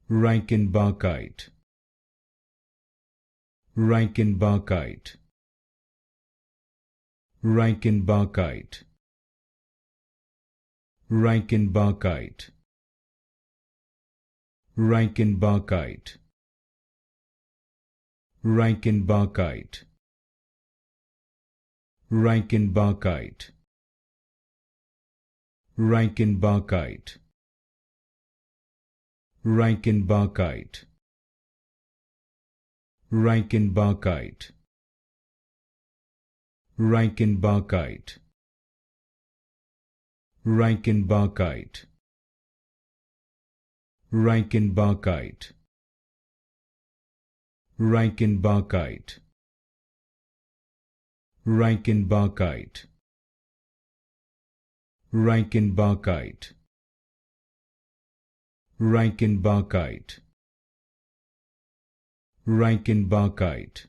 Reichenbachite, Reichenbachite, Reichenbachite, Reichenbachite, Reichenbachite, Reichenbachite, Reichenbachite, Reichenbachite, Reichenbachite, Reichenbachite, Reichenbachite, Reichenbachite, Reichenbachite, Reichenbachite, Reichenbachite, Reichenbachite, Reichenbachite, Reichenbachite,